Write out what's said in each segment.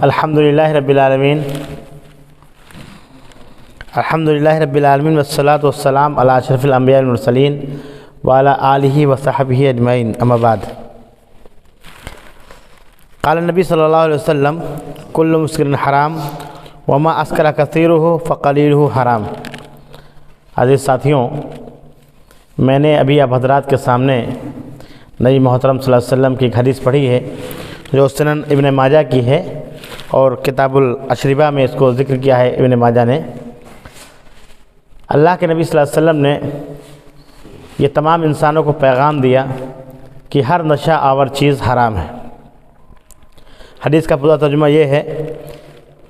الحمدللہ رب العالمین والصلاة والسلام علی اشرف الانبیاء والمرسلین وعلی آلہ وصحبہ اجمعین، اما بعد۔ قال النبی صلی اللہ علیہ وسلم کل مسکر حرام وما اسکر کثیرہ فقلیلہ حرام۔ عزیز ساتھیوں، میں نے ابھی آپ حضرات کے سامنے نبی محترم صلی اللہ علیہ وسلم کی ایک حدیث پڑھی ہے جو سنن ابن ماجہ کی ہے، اور کتاب الاشربہ میں اس کو ذکر کیا ہے ابن ماجہ نے۔ اللہ کے نبی صلی اللہ علیہ وسلم نے یہ تمام انسانوں کو پیغام دیا کہ ہر نشہ آور چیز حرام ہے۔ حدیث کا پورا ترجمہ یہ ہے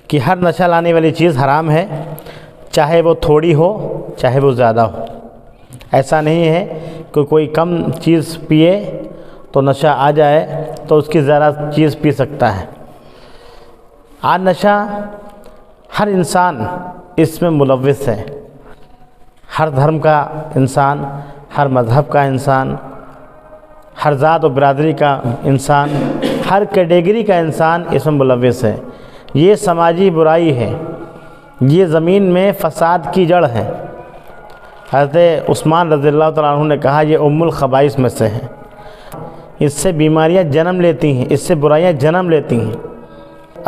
کہ ہر نشہ لانے والی چیز حرام ہے، چاہے وہ تھوڑی ہو چاہے وہ زیادہ ہو۔ ایسا نہیں ہے کہ کوئی کم چیز پیے تو نشہ آ جائے تو اس کی زیادہ چیز پی سکتا ہے۔ آج نشہ ہر انسان اس میں ملوث ہے، ہر دھرم کا انسان، ہر مذہب کا انسان، ہر ذات و برادری کا انسان، ہر کیٹیگری کا انسان اس میں ملوث ہے۔ یہ سماجی برائی ہے، یہ زمین میں فساد کی جڑ ہے۔ حضرت عثمان رضی اللہ تعالیٰ عنہ نے کہا یہ ام الخبائث میں سے ہے، اس سے بیماریاں جنم لیتی ہیں، اس سے برائیاں جنم لیتی ہیں۔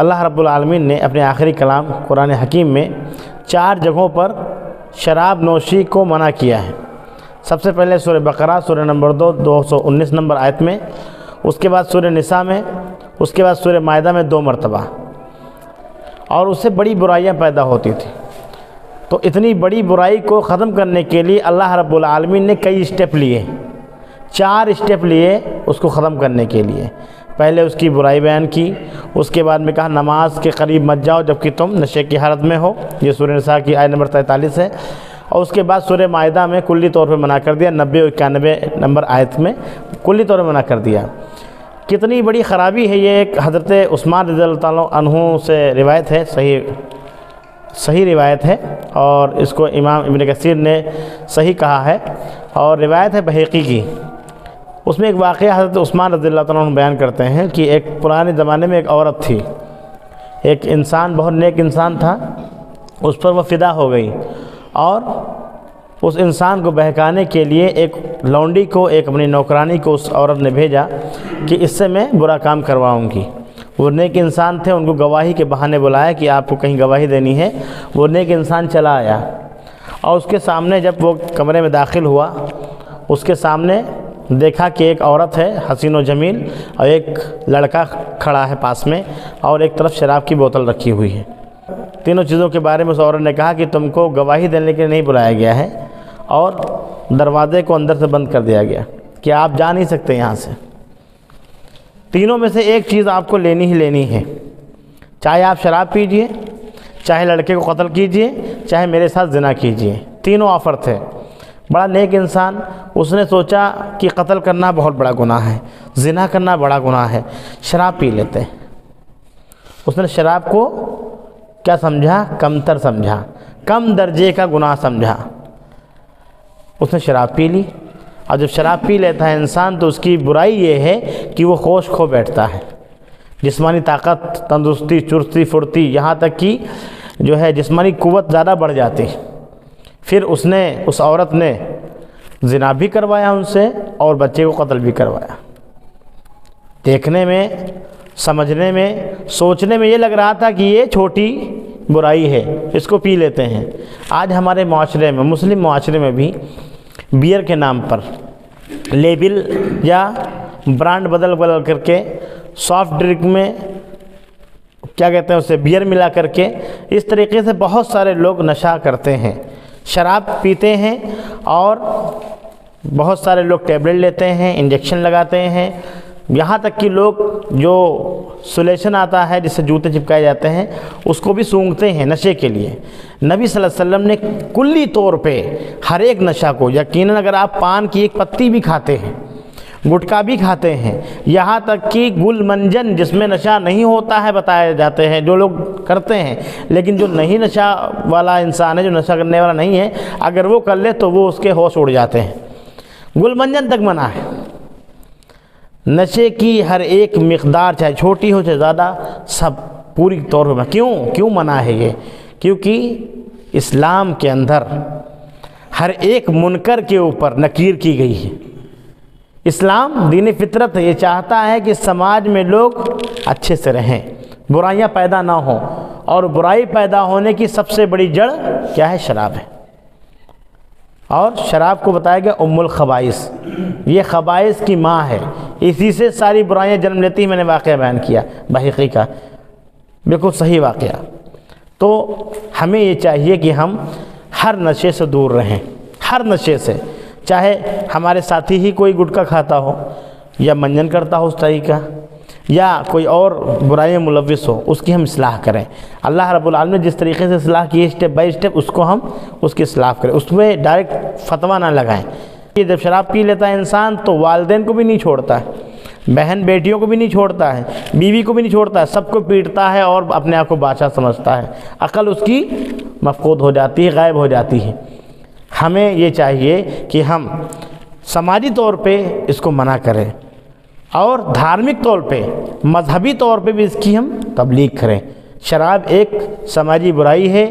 اللہ رب العالمین نے اپنے آخری کلام قرآن حکیم میں 4 جگہوں پر شراب نوشی کو منع کیا ہے۔ سب سے پہلے سورہ بقرہ سورہ نمبر 219 نمبر آیت میں، اس کے بعد سورہ نساء میں، اس کے بعد سورہ مائدہ میں 2 مرتبہ، اور اس سے بڑی برائیاں پیدا ہوتی تھیں۔ تو اتنی بڑی برائی کو ختم کرنے کے لیے اللہ رب العالمین نے کئی اسٹیپ لیے، 4 اسٹیپ لیے اس کو ختم کرنے کے لیے۔ پہلے اس کی برائی بیان کی، اس کے بعد میں کہا نماز کے قریب مت جاؤ جبکہ تم نشے کی حالت میں ہو، یہ سورہ نساء کی آیت نمبر 43 ہے، اور اس کے بعد سورہ مائدہ میں کلی طور پہ منع کر دیا، 90 اور 91 نمبر آیت میں کلی طور پہ منع کر دیا۔ کتنی بڑی خرابی ہے یہ، ایک حضرت عثمان رضی اللہ تعالیٰ عنہ سے روایت ہے، صحیح روایت ہے، اور اس کو امام ابن کثیر نے صحیح کہا ہے، اور روایت ہے بہقی کی۔ اس میں ایک واقعہ حضرت عثمان رضی اللہ تعالیٰ عنہ بیان کرتے ہیں کہ ایک پرانے زمانے میں ایک عورت تھی، ایک انسان، بہت نیک انسان تھا، اس پر وہ فدا ہو گئی، اور اس انسان کو بہکانے کے لیے ایک لونڈی کو، ایک اپنی نوکرانی کو اس عورت نے بھیجا کہ اس سے میں برا کام کرواؤں گی۔ وہ نیک انسان تھے، ان کو گواہی کے بہانے بلایا کہ آپ کو کہیں گواہی دینی ہے۔ وہ نیک انسان چلا آیا، اور اس کے سامنے جب وہ کمرے میں داخل ہوا، اس کے سامنے دیکھا کہ ایک عورت ہے حسین و جمیل، اور ایک لڑکا کھڑا ہے پاس میں، اور ایک طرف شراب کی بوتل رکھی ہوئی ہے۔ تینوں چیزوں کے بارے میں اس عورت نے کہا کہ تم کو گواہی دینے کے لیے نہیں بلایا گیا ہے، اور دروازے کو اندر سے بند کر دیا گیا کہ آپ جا نہیں سکتے یہاں سے۔ تینوں میں سے ایک چیز آپ کو لینی ہی لینی ہے، چاہے آپ شراب پیجئے، چاہے لڑکے کو قتل کیجئے، چاہے میرے ساتھ زنا کیجئے۔ تینوں آفر تھے۔ بڑا نیک انسان، اس نے سوچا کہ قتل کرنا بہت بڑا گناہ ہے، زنا کرنا بڑا گناہ ہے، شراب پی لیتے۔ اس نے شراب کو کیا سمجھا؟ کمتر سمجھا، کم درجے کا گناہ سمجھا۔ اس نے شراب پی لی، اور جب شراب پی لیتا ہے انسان تو اس کی برائی یہ ہے کہ وہ ہوش کھو بیٹھتا ہے، جسمانی طاقت، تندرستی، چستی، پھرتی، یہاں تک کہ جو ہے جسمانی قوت زیادہ بڑھ جاتی۔ پھر اس عورت نے زنا بھی کروایا ان سے، اور بچے کو قتل بھی کروایا۔ دیکھنے میں، سمجھنے میں، سوچنے میں یہ لگ رہا تھا کہ یہ چھوٹی برائی ہے، اس کو پی لیتے ہیں۔ آج ہمارے معاشرے میں، مسلم معاشرے میں بھی بیئر کے نام پر لیبل یا برانڈ بدل کر کے سافٹ ڈرنک میں کیا کہتے ہیں اسے بیئر ملا کر کے، اس طریقے سے بہت سارے لوگ نشہ کرتے ہیں، شراب پیتے ہیں، اور بہت سارے لوگ ٹیبلٹ لیتے ہیں، انجیکشن لگاتے ہیں، یہاں تک کہ لوگ جو سولیشن آتا ہے جس سے جوتے چپکائے جاتے ہیں اس کو بھی سونگھتے ہیں نشے کے لیے۔ نبی صلی اللہ علیہ وسلم نے کلی طور پہ ہر ایک نشہ کو، یقیناً اگر آپ پان کی ایک پتی بھی کھاتے ہیں، گٹکا بھی کھاتے ہیں، یہاں تک کہ گل منجن جس میں نشہ نہیں ہوتا ہے بتائے جاتے ہیں، جو لوگ کرتے ہیں، لیکن جو نہیں نشہ والا انسان ہے، جو نشہ کرنے والا نہیں ہے، اگر وہ کر لے تو وہ اس کے ہوش اڑ جاتے ہیں۔ گل منجن تک منع ہے۔ نشے کی ہر ایک مقدار چاہے چھوٹی ہو چاہے زیادہ، سب پوری طور پر کیوں منع ہے یہ؟ کیونکہ اسلام کے اندر ہر ایک منکر کے اوپر نکیر کی گئی ہے۔ اسلام دین فطرت ہے، یہ چاہتا ہے کہ سماج میں لوگ اچھے سے رہیں، برائیاں پیدا نہ ہوں، اور برائی پیدا ہونے کی سب سے بڑی جڑ کیا ہے؟ شراب ہے۔ اور شراب کو بتایا گیا ام الخبائث، یہ خبائث کی ماں ہے، اسی سے ساری برائیاں جنم لیتی ہیں۔ میں نے واقعہ بیان کیا بحقی کا، بالکل صحیح واقعہ۔ تو ہمیں یہ چاہیے کہ ہم ہر نشے سے دور رہیں، ہر نشے سے، چاہے ہمارے ساتھی ہی کوئی گٹکا کھاتا ہو یا منجن کرتا ہو اس طریقہ، یا کوئی اور برائیاں ملوث ہو، اس کی ہم اصلاح کریں۔ اللہ رب العالمین نے جس طریقے سے اصلاح کی ہے اسٹیپ بائی اسٹیپ، اس کو ہم اس کی اصلاح کریں، اس میں ڈائریکٹ فتویٰ نہ لگائیں۔ کہ جب شراب پی لیتا ہے انسان تو والدین کو بھی نہیں چھوڑتا ہے، بہن بیٹیوں کو بھی نہیں چھوڑتا ہے، بیوی کو بھی نہیں چھوڑتا ہے، سب کو پیٹتا ہے اور اپنے آپ کو بادشاہ سمجھتا ہے، عقل اس کی مفقود ہو جاتی ہے، غائب ہو جاتی ہے۔ ہمیں یہ چاہیے کہ ہم سماجی طور پہ اس کو منع کریں، اور دھارمک طور پہ، مذہبی طور پہ بھی اس کی ہم تبلیغ کریں۔ شراب ایک سماجی برائی ہے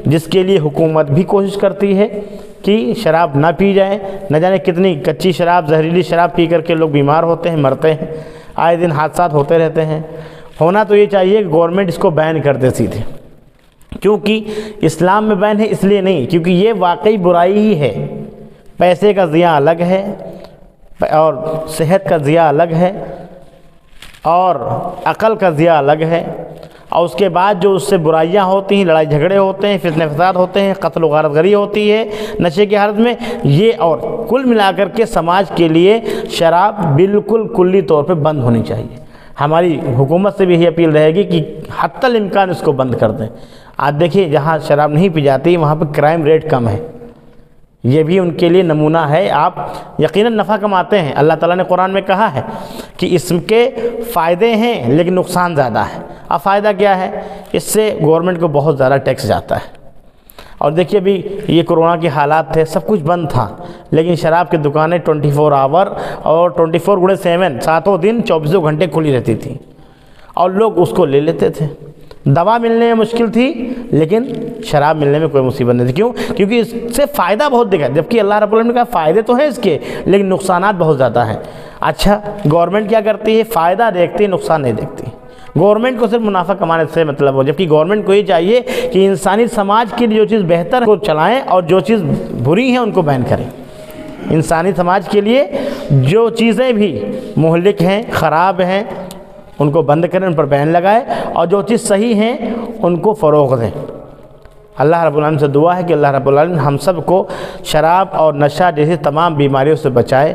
جس کے لیے حکومت بھی کوشش کرتی ہے کہ شراب نہ پی جائے۔ نہ جانے کتنی کچی شراب، زہریلی شراب پی کر کے لوگ بیمار ہوتے ہیں، مرتے ہیں، آئے دن حادثات ہوتے رہتے ہیں۔ ہونا تو یہ چاہیے کہ گورنمنٹ اس کو بین کر دے سیدھے، کیونکہ اسلام میں بین ہے اس لیے نہیں، کیونکہ یہ واقعی برائی ہی ہے۔ پیسے کا ضیاع الگ ہے، اور صحت کا ضیاع الگ ہے، اور عقل کا ضیاع الگ ہے، اور اس کے بعد جو اس سے برائیاں ہوتی ہیں، لڑائی جھگڑے ہوتے ہیں، فتنہ فساد ہوتے ہیں، قتل و غارت گری ہوتی ہے نشے کی حالت میں، یہ اور کل ملا کر کے سماج کے لیے شراب بالکل کلی طور پہ بند ہونی چاہیے۔ ہماری حکومت سے بھی یہ اپیل رہے گی کہ حتی الامکان اس کو بند کر دیں۔ آج دیکھیے جہاں شراب نہیں پی جاتی وہاں پہ کرائم ریٹ کم ہے، یہ بھی ان کے لیے نمونہ ہے۔ آپ یقیناً نفع کماتے ہیں، اللہ تعالیٰ نے قرآن میں کہا ہے کہ اس کے فائدے ہیں لیکن نقصان زیادہ ہے۔ اب فائدہ کیا ہے؟ اس سے گورنمنٹ کو بہت زیادہ ٹیکس جاتا ہے، اور دیکھیے ابھی یہ کورونا کے حالات تھے، سب کچھ بند تھا، لیکن شراب کی دکانیں 24 آور اور 24/7 ساتوں دن 24 گھنٹے کھلی رہتی تھیں، اور لوگ اس کو لے لیتے تھے۔ دوا ملنے میں مشکل تھی لیکن شراب ملنے میں کوئی مصیبت نہیں تھی۔ کیوں؟ کیونکہ اس سے فائدہ بہت دکھا، جبکہ اللہ رب العالمین نے کہا فائدے تو ہیں اس کے لیکن نقصانات بہت زیادہ ہیں۔ اچھا گورنمنٹ کیا کرتی ہے؟ فائدہ دیکھتی ہے، نقصان نہیں دیکھتی۔ گورنمنٹ کو صرف منافع کمانے سے مطلب ہو، جبکہ گورنمنٹ کو یہ چاہیے کہ انسانی سماج کے لیے جو چیز بہتر کو چلائیں اور جو چیز بری ہیں ان کو بین کریں۔ انسانی سماج کے لیے جو چیزیں بھی مہلک ہیں، خراب ہیں، ان کو بند کریں، ان پر بین لگائے، اور جو چیز صحیح ہیں ان کو فروغ دیں۔ اللہ رب العالمین سے دعا ہے کہ اللہ رب العالمین ہم سب کو شراب اور نشہ جیسی تمام بیماریوں سے بچائے۔